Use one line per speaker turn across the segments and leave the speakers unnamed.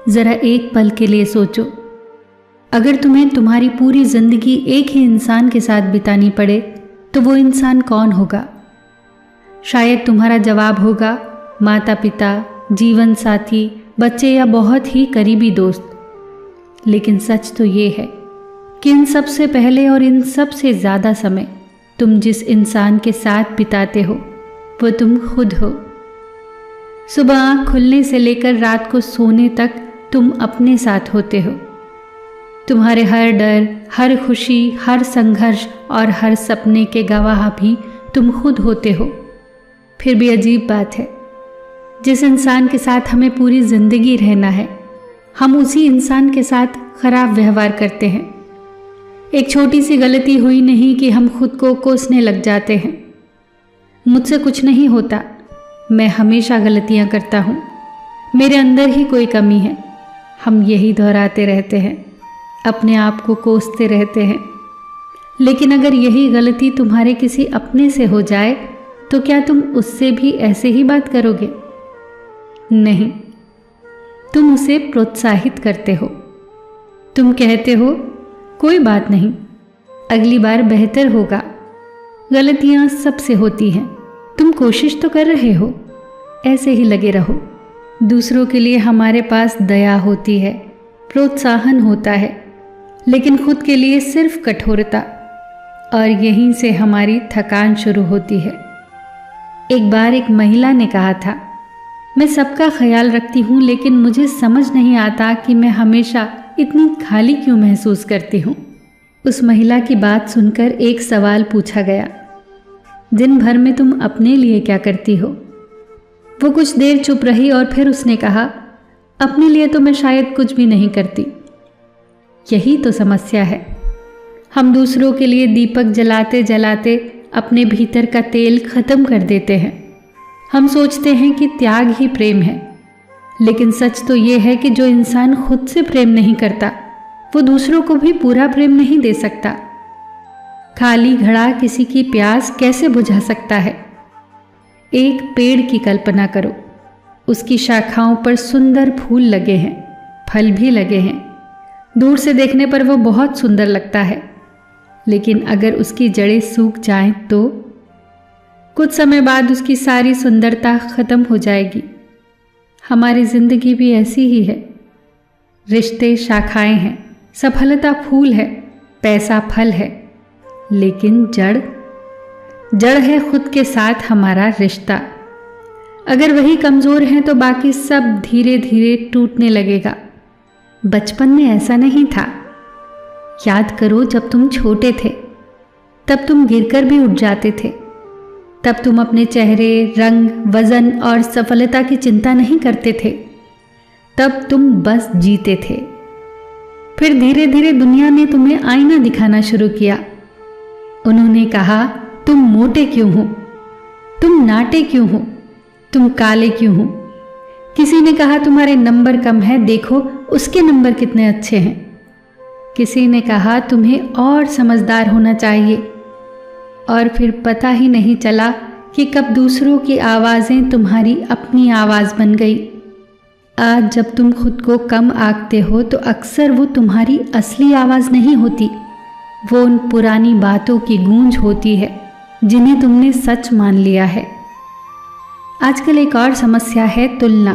जरा एक पल के लिए सोचो, अगर तुम्हें तुम्हारी पूरी जिंदगी एक ही इंसान के साथ बितानी पड़े तो वो इंसान कौन होगा? शायद तुम्हारा जवाब होगा माता पिता, जीवन साथी, बच्चे या बहुत ही करीबी दोस्त। लेकिन सच तो ये है कि इन सब से पहले और इन सब से ज़्यादा समय तुम जिस इंसान के साथ बिताते हो वो तुम खुद हो। सुबह आँख खुलने से लेकर रात को सोने तक तुम अपने साथ होते हो। तुम्हारे हर डर, हर खुशी, हर संघर्ष और हर सपने के गवाह भी तुम खुद होते हो। फिर भी अजीब बात है, जिस इंसान के साथ हमें पूरी जिंदगी रहना है, हम उसी इंसान के साथ खराब व्यवहार करते हैं। एक छोटी सी गलती हुई नहीं कि हम खुद को कोसने लग जाते हैं। मुझसे कुछ नहीं होता, मैं हमेशा गलतियां करता हूँ, मेरे अंदर ही कोई कमी है। हम यही दोहराते रहते हैं, अपने आप को कोसते रहते हैं। लेकिन अगर यही गलती तुम्हारे किसी अपने से हो जाए तो क्या तुम उससे भी ऐसे ही बात करोगे? नहीं, तुम उसे प्रोत्साहित करते हो। तुम कहते हो कोई बात नहीं, अगली बार बेहतर होगा। गलतियां सबसे होती हैं, तुम कोशिश तो कर रहे हो, ऐसे ही लगे रहो। दूसरों के लिए हमारे पास दया होती है, प्रोत्साहन होता है, लेकिन खुद के लिए सिर्फ कठोरता, और यहीं से हमारी थकान शुरू होती है। एक बार एक महिला ने कहा था, मैं सबका ख्याल रखती हूँ लेकिन मुझे समझ नहीं आता कि मैं हमेशा इतनी खाली क्यों महसूस करती हूँ। उस महिला की बात सुनकर एक सवाल पूछा गया, दिन भर में तुम अपने लिए क्या करती हो? वो कुछ देर चुप रही और फिर उसने कहा, अपने लिए तो मैं शायद कुछ भी नहीं करती। यही तो समस्या है, हम दूसरों के लिए दीपक जलाते जलाते अपने भीतर का तेल खत्म कर देते हैं। हम सोचते हैं कि त्याग ही प्रेम है, लेकिन सच तो ये है कि जो इंसान खुद से प्रेम नहीं करता वो दूसरों को भी पूरा प्रेम नहीं दे सकता। खाली घड़ा किसी की प्यास कैसे बुझा सकता है? एक पेड़ की कल्पना करो, उसकी शाखाओं पर सुंदर फूल लगे हैं, फल भी लगे हैं। दूर से देखने पर वो बहुत सुंदर लगता है, लेकिन अगर उसकी जड़ें सूख जाएं तो कुछ समय बाद उसकी सारी सुंदरता खत्म हो जाएगी। हमारी जिंदगी भी ऐसी ही है। रिश्ते शाखाएं हैं, सफलता फूल है, पैसा फल है, लेकिन जड़ है खुद के साथ हमारा रिश्ता। अगर वही कमजोर है तो बाकी सब धीरे धीरे टूटने लगेगा। बचपन में ऐसा नहीं था। याद करो, जब तुम छोटे थे तब तुम गिरकर भी उठ जाते थे। तब तुम अपने चेहरे, रंग, वजन और सफलता की चिंता नहीं करते थे। तब तुम बस जीते थे। फिर धीरे धीरे दुनिया ने तुम्हें आईना दिखाना शुरू किया। उन्होंने कहा, तुम मोटे क्यों हो, तुम नाटे क्यों हो, तुम काले क्यों हो। किसी ने कहा तुम्हारे नंबर कम है, देखो उसके नंबर कितने अच्छे हैं। किसी ने कहा तुम्हें और समझदार होना चाहिए। और फिर पता ही नहीं चला कि कब दूसरों की आवाज़ें तुम्हारी अपनी आवाज़ बन गई। आज जब तुम खुद को कम आंकते हो तो अक्सर वो तुम्हारी असली आवाज़ नहीं होती, वो उन पुरानी बातों की गूंज होती है जिन्हें तुमने सच मान लिया है। आजकल एक और समस्या है तुलना।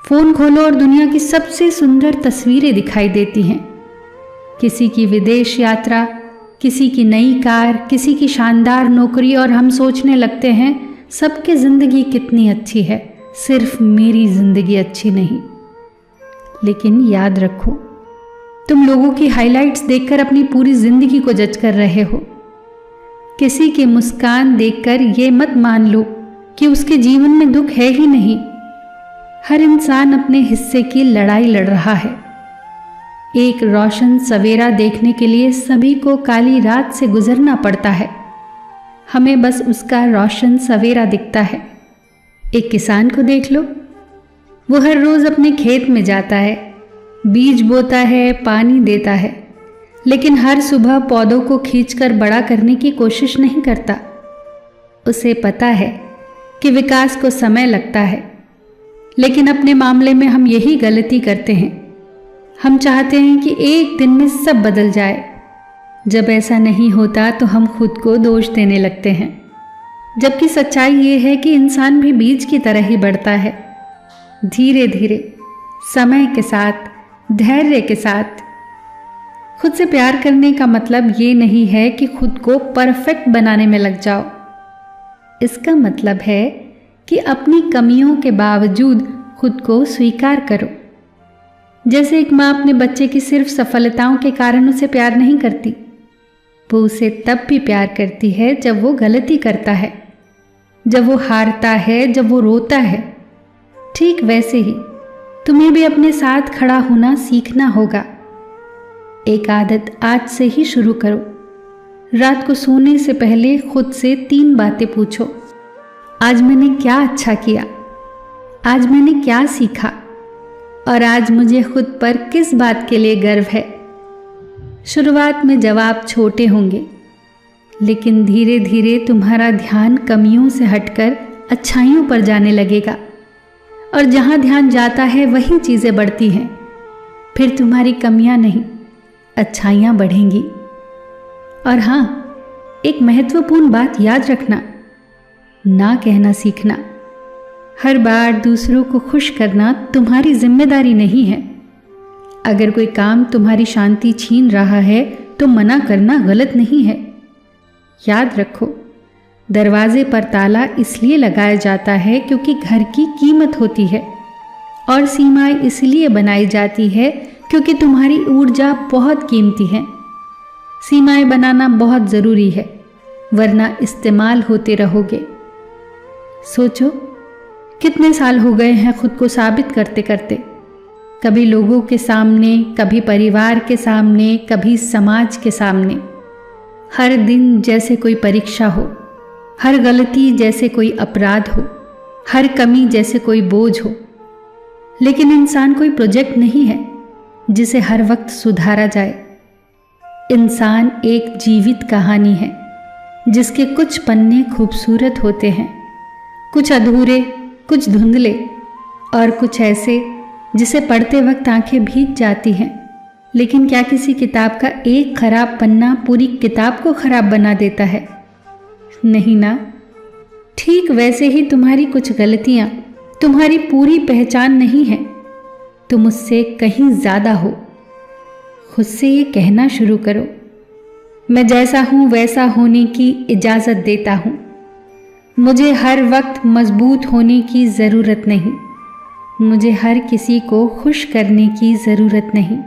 फ़ोन खोलो और दुनिया की सबसे सुंदर तस्वीरें दिखाई देती हैं। किसी की विदेश यात्रा, किसी की नई कार, किसी की शानदार नौकरी, और हम सोचने लगते हैं सबकी ज़िंदगी कितनी अच्छी है, सिर्फ मेरी ज़िंदगी अच्छी नहीं। लेकिन याद रखो, तुम लोगों की हाइलाइट्स देखकर अपनी पूरी ज़िंदगी को जज कर रहे हो। किसी की मुस्कान देखकर ये मत मान लो कि उसके जीवन में दुख है ही नहीं। हर इंसान अपने हिस्से की लड़ाई लड़ रहा है। एक रोशन सवेरा देखने के लिए सभी को काली रात से गुजरना पड़ता है। हमें बस उसका रोशन सवेरा दिखता है। एक किसान को देख लो, वो हर रोज़ अपने खेत में जाता है, बीज बोता है, पानी देता है, लेकिन हर सुबह पौधों को खींचकर बड़ा करने की कोशिश नहीं करता। उसे पता है कि विकास को समय लगता है, लेकिन अपने मामले में हम यही गलती करते हैं। हम चाहते हैं कि एक दिन में सब बदल जाए। जब ऐसा नहीं होता तो हम खुद को दोष देने लगते हैं, जबकि सच्चाई ये है कि इंसान भी बीज की तरह ही बढ़ता है, धीरे धीरे, समय के साथ, धैर्य के साथ। खुद से प्यार करने का मतलब ये नहीं है कि खुद को परफेक्ट बनाने में लग जाओ। इसका मतलब है कि अपनी कमियों के बावजूद खुद को स्वीकार करो। जैसे एक माँ अपने बच्चे की सिर्फ सफलताओं के कारण उसे प्यार नहीं करती, वो उसे तब भी प्यार करती है जब वो गलती करता है, जब वो हारता है, जब वो रोता है। ठीक वैसे ही तुम्हें भी अपने साथ खड़ा होना सीखना होगा। एक आदत आज से ही शुरू करो। रात को सोने से पहले खुद से 3 बातें पूछो। आज मैंने क्या अच्छा किया, आज मैंने क्या सीखा, और आज मुझे खुद पर किस बात के लिए गर्व है। शुरुआत में जवाब छोटे होंगे, लेकिन धीरे धीरे तुम्हारा ध्यान कमियों से हटकर अच्छाइयों पर जाने लगेगा, और जहां ध्यान जाता है वही चीजें बढ़ती हैं। फिर तुम्हारी कमियां नहीं, अच्छाइयां बढ़ेंगी। और हां, एक महत्वपूर्ण बात याद रखना, ना कहना सीखना। हर बार दूसरों को खुश करना तुम्हारी जिम्मेदारी नहीं है। अगर कोई काम तुम्हारी शांति छीन रहा है तो मना करना गलत नहीं है। याद रखो, दरवाजे पर ताला इसलिए लगाया जाता है क्योंकि घर की कीमत होती है, और सीमाएं इसलिए बनाई जाती है क्योंकि तुम्हारी ऊर्जा बहुत कीमती है। सीमाएं बनाना बहुत ज़रूरी है, वरना इस्तेमाल होते रहोगे। सोचो, कितने साल हो गए हैं खुद को साबित करते करते, कभी लोगों के सामने, कभी परिवार के सामने, कभी समाज के सामने। हर दिन जैसे कोई परीक्षा हो, हर गलती जैसे कोई अपराध हो, हर कमी जैसे कोई बोझ हो। लेकिन इंसान कोई प्रोजेक्ट नहीं है जिसे हर वक्त सुधारा जाए। इंसान एक जीवित कहानी है जिसके कुछ पन्ने खूबसूरत होते हैं, कुछ अधूरे, कुछ धुंधले, और कुछ ऐसे जिसे पढ़ते वक्त आंखें भीग जाती हैं। लेकिन क्या किसी किताब का एक खराब पन्ना पूरी किताब को खराब बना देता है? नहीं ना। ठीक वैसे ही तुम्हारी कुछ गलतियां तुम्हारी पूरी पहचान नहीं है, तुम उससे कहीं ज्यादा हो। खुद से ये कहना शुरू करो, मैं जैसा हूं वैसा होने की इजाजत देता हूं। मुझे हर वक्त मजबूत होने की जरूरत नहीं, मुझे हर किसी को खुश करने की ज़रूरत नहीं,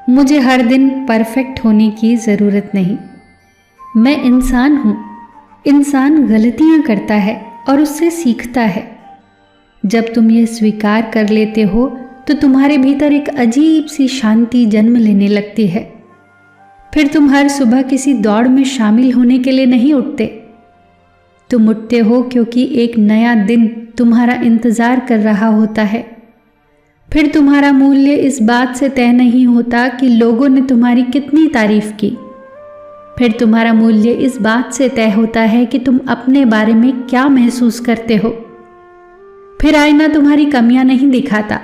मुझे हर दिन परफेक्ट होने की ज़रूरत नहीं। मैं इंसान हूँ। इंसान गलतियाँ करता है और उससे सीखता है। जब तुम ये स्वीकार कर लेते हो तो तुम्हारे भीतर एक अजीब सी शांति जन्म लेने लगती है। फिर तुम हर सुबह किसी दौड़ में शामिल होने के लिए नहीं उठते। तुम उठते हो क्योंकि एक नया दिन तुम्हारा इंतज़ार कर रहा होता है। फिर तुम्हारा मूल्य इस बात से तय नहीं होता कि लोगों ने तुम्हारी कितनी तारीफ की। फिर तुम्हारा मूल्य इस बात से तय होता है कि तुम अपने बारे में क्या महसूस करते हो। फिर आईना तुम्हारी कमियां नहीं दिखाता,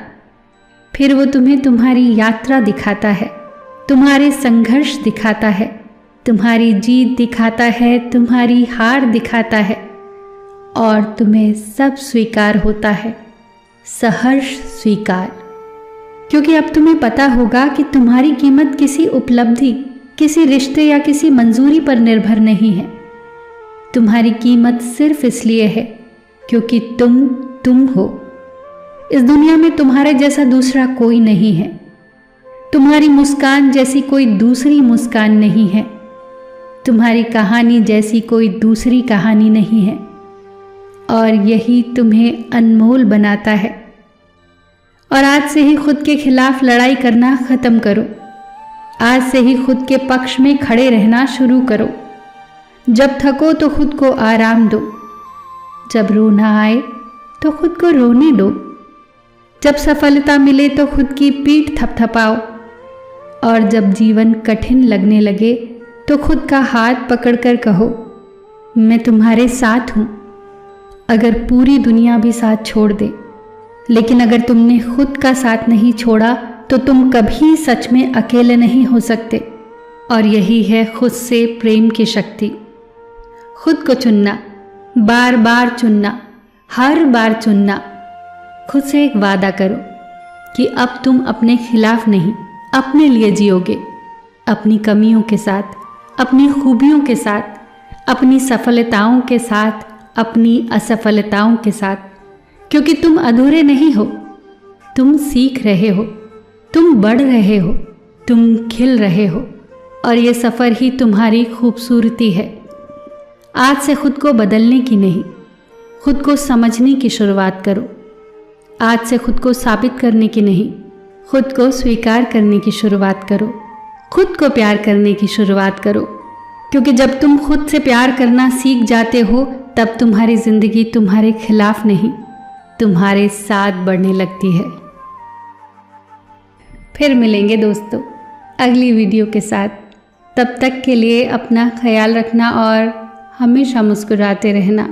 फिर वो तुम्हें तुम्हारी यात्रा दिखाता है, तुम्हारे संघर्ष दिखाता है, तुम्हारी जीत दिखाता है, तुम्हारी हार दिखाता है, और तुम्हें सब स्वीकार होता है, सहर्ष स्वीकार। क्योंकि अब तुम्हें पता होगा कि तुम्हारी कीमत किसी उपलब्धि, किसी रिश्ते या किसी मंजूरी पर निर्भर नहीं है। तुम्हारी कीमत सिर्फ इसलिए है क्योंकि तुम हो। इस दुनिया में तुम्हारे जैसा दूसरा कोई नहीं है। तुम्हारी मुस्कान जैसी कोई दूसरी मुस्कान नहीं है। तुम्हारी कहानी जैसी कोई दूसरी कहानी नहीं है, और यही तुम्हें अनमोल बनाता है। और आज से ही खुद के खिलाफ लड़ाई करना खत्म करो। आज से ही खुद के पक्ष में खड़े रहना शुरू करो। जब थको तो खुद को आराम दो, जब रोना आए तो खुद को रोने दो, जब सफलता मिले तो खुद की पीठ थपथपाओ, और जब जीवन कठिन लगने लगे तो खुद का हाथ पकड़कर कहो, मैं तुम्हारे साथ हूँ। अगर पूरी दुनिया भी साथ छोड़ दे लेकिन अगर तुमने खुद का साथ नहीं छोड़ा तो तुम कभी सच में अकेले नहीं हो सकते। और यही है खुद से प्रेम की शक्ति। खुद को चुनना, बार बार चुनना, हर बार चुनना। खुद से एक वादा करो कि अब तुम अपने खिलाफ नहीं, अपने लिए जियोगे, अपनी कमियों के साथ, अपनी खूबियों के साथ, अपनी सफलताओं के साथ, अपनी असफलताओं के साथ। क्योंकि तुम अधूरे नहीं हो, तुम सीख रहे हो, तुम बढ़ रहे हो, तुम खिल रहे हो, और ये सफ़र ही तुम्हारी खूबसूरती है। आज से खुद को बदलने की नहीं, खुद को समझने की शुरुआत करो। आज से खुद को साबित करने की नहीं, खुद को स्वीकार करने की शुरुआत करो। खुद को प्यार करने की शुरुआत करो, क्योंकि जब तुम खुद से प्यार करना सीख जाते हो तब तुम्हारी ज़िंदगी तुम्हारे खिलाफ नहीं, तुम्हारे साथ बढ़ने लगती है। फिर मिलेंगे दोस्तों अगली वीडियो के साथ। तब तक के लिए अपना ख्याल रखना और हमेशा मुस्कुराते रहना।